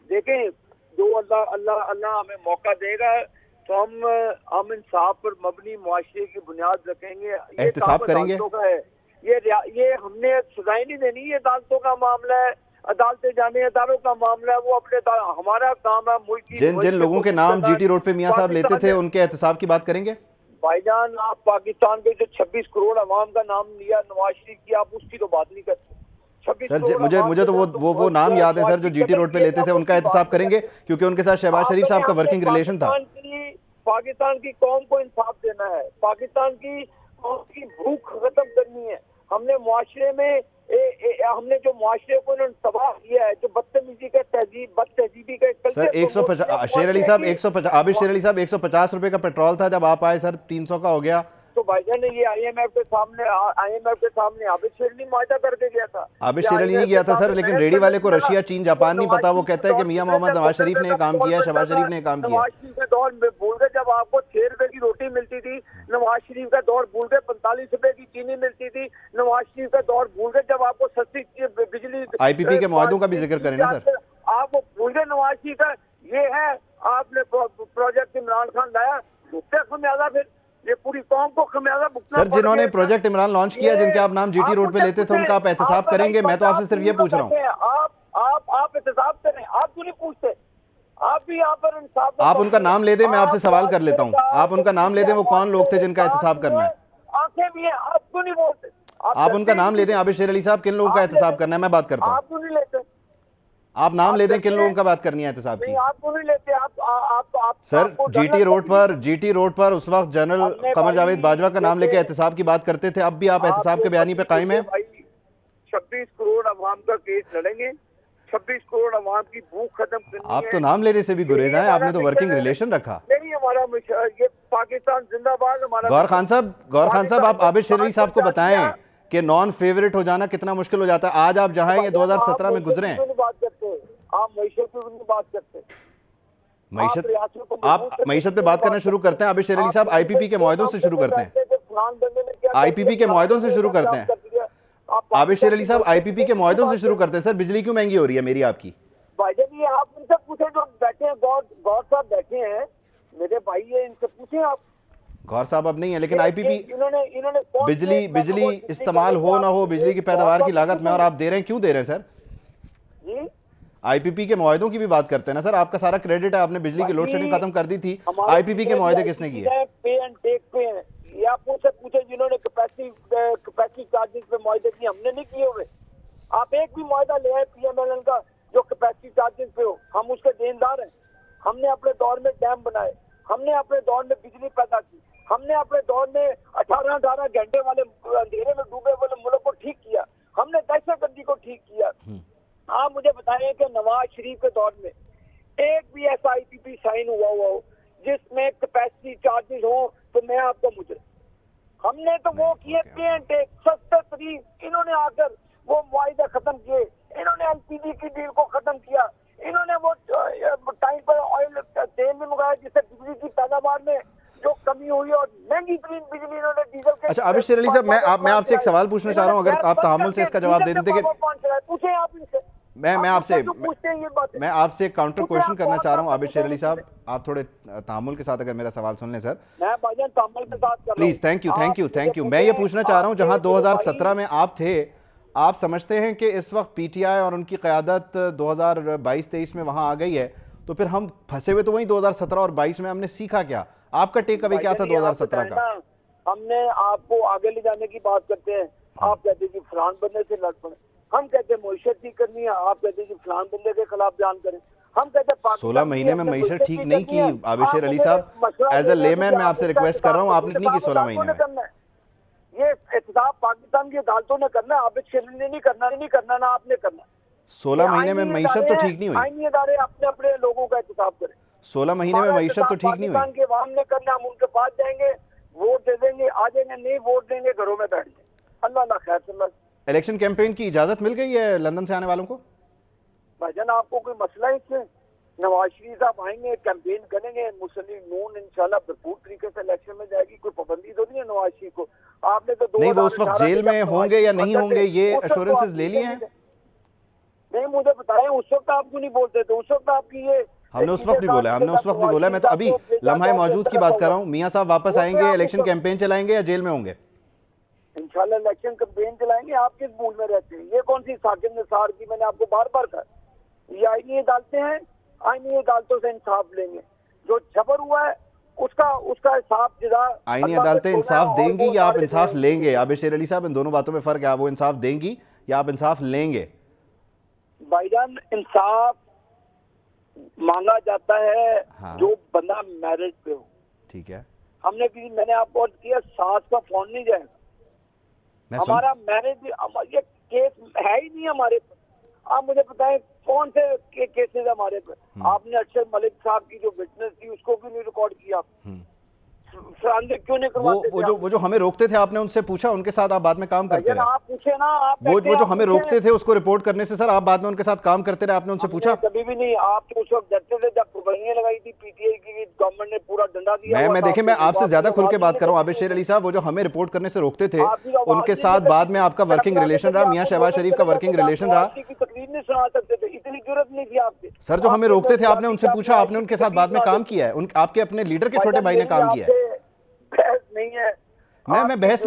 देखें, जो अल्लाह अल्लाह अल्लाह हमें मौका देगा तो हम इंसाफ पर मबनी मुआशरे की बुनियाद रखेंगे। ये एहतसाब करेंगे। का है, ये हमने सजाएं नहीं देनी, ये अदालतों का मामला है, अदालतें जाने अदारों का मामला है, वो अपने हमारा काम है मुल्क की। जिन लोगों के नाम जीटी रोड पे मियां साहब लेते थे उनके एहतसाब की बात करेंगे। भाईजान, आप पाकिस्तान के जो 26 करोड़ अवाम का नाम लिया नवाज शरीफ की, आप उसकी तो बात नहीं करते। सर मुझे तो वो नाम याद है सर, जो जीटी रोड पे लेते थे, उनका एहतसाब करेंगे क्योंकि उनके साथ शहबाज शरीफ साहब का वर्किंग रिलेशन था। पाकिस्तान की कौम को इंसाफ देना है, पाकिस्तान की कौम की भूख खत्म करनी है। हमने मुआशरे में हमने जो मुआशरे को इन्होंने तबाह किया है, जो बदतमीजी का बदतहजीबी का सर 150 शेर अली साहब 150 आबिद शेर अली साहब 150 रुपए का पेट्रोल था जब आप आए सर, 300 का हो गया। तो भाईजान ये आईएमएफ के सामने आबिद शेर अली मुआहदा करके गया था। आबिद शेर अली नहीं गया था सर, लेकिन रेडी वाले को रशिया चीन जापान नहीं पता, वो कहता है कि मियां मोहम्मद नवाज शरीफ ने काम किया, शहबाज शरीफ ने काम किया। नवाज शरीफ का दौर भूल गए जब आपको 6 रुपए की रोटी मिलती थी, नवाज शरीफ का दौर भूल गए 45 रुपए की चीनी मिलती थी, नवाज शरीफ का दौर भूल गए जब आपको सस्ती बिजली। आईपीपी के मुआहदों का भी जिक्र करें ना सर, आप भूल गए नवाज शरीफ का। ये है आपने प्रोजेक्ट इमरान खान लाया, खमियाजा फिर ये पूरी कौम को खमियाजा भुगतना। सर जिन्होंने प्रोजेक्ट इमरान लॉन्च किया, जिनके आप नाम जीटी रोड पे लेते थे, उनका आप एहतसाब करेंगे? मैं तो आपसे सिर्फ ये पूछ रहा हूँ। आप एहतसाब करें, आप क्यों नहीं पूछते? आप भी यहाँ पर इंसाफ। आप उनका नाम ले दें, मैं आपसे सवाल कर लेता हूँ, आप उनका नाम ले दें, वो कौन लोग थे जिनका एहतसाब करना है? आंखें भी है, आप क्यों नहीं बोलते? आप उनका नाम ले दें, आबिद शेर अली साहब, किन लोगों का एहतसाब करना है, मैं बात करता हूँ। आप क्यों नहीं लेते? आप नाम ले दें, किन लोगों का बात करनी है एहतसाब की? आप क्यों नहीं लेते? आप सर जीटी रोड पर उस वक्त जनरल कमर जावेद बाजवा का नाम लेके एहतसाब की बात करते थे, अब भी आप एहतसाब के बयानी पे कायम है? 26 करोड़ अवाम का केस लड़ेंगे, 26 करोड़ अवाम की भूख खत्म करनी है। आप तो नाम लेने से भी गुरेज हैं, आपने तो वर्किंग रिलेशन रखा। नहीं, हमारा ये पाकिस्तान जिंदाबाद। हमारा गौर खान साहब आप आबिद शेर अली साहब को बताएं कि नॉन फेवरेट हो जाना कितना मुश्किल हो जाता है। आज आप जहां ये 2017 में गुजरे हैं, आप मईशत पे बात करते हैं, आप मईशत पे बात करना शुरू करते हैं। आबिद शेर अली साहब आईपीपी के मुआहदों से शुरू करते हैं, आईपीपी के मुआहदों से शुरू करते हैं। आबिद शेर अली साहब आईपीपी के मुआहदों से शुरू करते हैं। सर बिजली क्यों महंगी हो रही है मेरी आपकी? भाईजान ये आप उनसे पूछे जो बैठे हैं, गौर साहब बैठे हैं मेरे भाई, ये इनसे पूछे आप। गौर साहब अब नहीं है, लेकिन आईपीपी इन्होंने बिजली इस्तेमाल हो ना हो, बिजली की पैदावार की लागत में और आप दे रहे हैं, क्यों दे रहे हैं सर? जी आईपीपी के मुआहदों की भी बात करते हैं ना सर, आपका सारा क्रेडिट है, आपने बिजली की लोड शेडिंग खत्म कर दी थी। आईपीपी के मुआहदे किसने किए? पे एंड टेक पे हैं, ये आप उनसे पूछे जिन्होंने कैपेसिटी चार्जेस पे मुआहदे किए, हमने नहीं किए हुए। आप एक भी मुआहदा ले आए पीएमएलएन का जो कैपेसिटी चार्जेस पे हो, हम उसके देनदार हैं। हमने अपने दौर में डैम बनाए, हमने अपने दौर में बिजली पैदा की, हमने अपने दौर में 18 घंटे वाले अंधेरे में डूबे वाले मुल्क को ठीक किया, हमने दहशतगर्दी को ठीक किया। आप मुझे बताएं कि नवाज शरीफ के दौर में एक भी ऐसा आईपीपी साइन हुआ हो जिसमें कैपेसिटी चार्जेस हो, तो मैं आपको मुझे हमने तो वो किए पे एंड टेक, सस्ते तरीन। इन्होंने आकर वो मुआहदे खत्म किए, इन्होंने एलपीजी की डील को खत्म किया, इन्होंने वो टाइम पर ऑयल तेल भी मंगाया जिससे बिजली की पैदावार में जो कमी हुई और महंगी तरीन बिजली इन्होंने डीजल के। अच्छा आबिद शेर अली साहब, मैं आपसे एक सवाल पूछना चाह रहा हूं, अगर आप तहम्मुल से इसका जवाब दे देते कि पूछे आप इनसे। मैं आपसे काउंटर क्वेश्चन करना चाह रहा हूं। आबिद शेर अली साहब आप थोड़े तहम्मुल के साथ अगर मेरा सवाल सुन लें सर। मैं भाईजान तहम्मुल के साथ कर रहा हूं। Please, thank you. मैं ये पूछना चाह रहा हूं, जहां 2017 में आप थे, आप समझते हैं कि इस वक्त पीटीआई और उनकी क़यादत 2022-23 में वहां आ गई है, तो फिर हम फंसे हुए तो वहीं 2017 और 22 में, हमने सीखा क्या? आपका टेक अवे क्या था 2017 का? हमने आपको आगे ले जाने की बात करते हैं, आप कहते हैं कि फलान बंदे से लड़ पड़े, हम कहते हैं मईशत ठीक करनी है, आप कहते हैं कि फलान बंदे के खिलाफ बयान करें, हम कहते हैं 16 महीने में मईशत ठीक नहीं की। आबिद शेर अली साहब एज ए लेमैन मैं आपसे रिक्वेस्ट कर रहा हूँ, आपने नहीं की 16 महीने में। ये एहतसाब पाकिस्तान की अदालतों ने करना है, आबिद शेर अली ने नहीं करना ना आपने करना। 16 महीने में मईशत तो ठीक नहीं हुई। आईनी इदारे अपने अपने लोगों का एहतसाब करें। 16 महीने में मईशत तो ठीक नहीं हुई। पाकिस्तान के अवाम ने करना, हम उनके पास जाएंगे, वोट दे देंगे, आ जाएंगे, नहीं वोट देंगे, घरों में बैठ जाएंगे। अल्लाह खैर से। इलेक्शन कैंपेन की इजाजत मिल गई है लंदन से आने वालों को? भाईजान आपको कोई मसला है इससे? नवाज शरीफ साहब आएंगे, कैंपेन करेंगे, मुस्लिम नून इंशाल्लाह भरपूर तरीके से इलेक्शन में जाएगी, कोई पाबंदी तो नहीं है नवाज शरीफ को। आपने तो नहीं, वो उस वक्त जेल में होंगे या नहीं होंगे ये एश्योरेंसेस ले लिए हैं? नहीं, मुझे बताएं उस वक्त आप क्यों नहीं बोलते थे? उस वक्त आपकी ये हमने उस वक्त नहीं बोला, हमने उस वक्त नहीं बोला। मैं तो अभी लम्हा मौजूद की बात कर रहा हूँ। मियाँ साहब वापस आएंगे, इलेक्शन कैंपेन चलाएंगे या जेल में होंगे? इंशाल्लाह इलेक्शन कैंपेन चलाएंगे। आप किस मूड में रहते हैं? ये कौन सी साकिब निसार की, मैंने आपको बार बार कहा, ये आईनी अदालतें हैं, आईनी अदालतों से इंसाफ लेंगे। जो जबर हुआ है उसका हिसाब जिदा आईनी अदालतें इंसाफ देंगी या आप इंसाफ लेंगे? आबिद शेर अली साहब, इन दोनों बातों में फर्क है। वो इंसाफ देंगी या आप इंसाफ लेंगे? भाईजान, इंसाफ मांगा जाता है हाँ। जो बंदा मैरिज पे हो। ठीक है, मैंने आपको अर्ज किया, सास का फोन नहीं जाएगा। हमारा मैरिज ये केस है ही नहीं हमारे पर। आप मुझे बताएं कौन से केसेस हमारे पर? आपने अरशद मलिक साहब की जो विटनेस थी उसको क्यों नहीं रिकॉर्ड किया? क्यों नहीं करवाते? वो जो हमें रोकते थे, आपने उनसे पूछा? उनके साथ आप बाद में काम करते रहे? आप पूछे ना, आप वो जो हमें रोकते थे उसको रिपोर्ट करने से, सर आप बाद में उनके साथ काम करते रहे, आपने उनसे पूछा? कभी भी नहीं। आप तो उस वक्त डरते थे जब पाबंदियां लगाई थी पीटीआई की, गवर्नमेंट ने पूरा डंडा दिया। मैं देखिए, मैं आपसे ज्यादा खुल के बात कर रहा हूँ। आबिद शेर अली साहब, वो जो हमें रिपोर्ट करने से रोकते थे उनके साथ बाद में आपका वर्किंग रिलेशन रहा, मियां शहबाज शरीफ का वर्किंग रिलेशन रहा। तकरीर नहीं सुना सकते थे, इतनी जरूरत नहीं थी आपके। सर जो हमें रोकते थे आपने उनसे पूछा? आपने उनके साथ बाद में काम किया है? आपके अपने लीडर के छोटे भाई ने काम किया है? बहस नहीं है। मैं बहस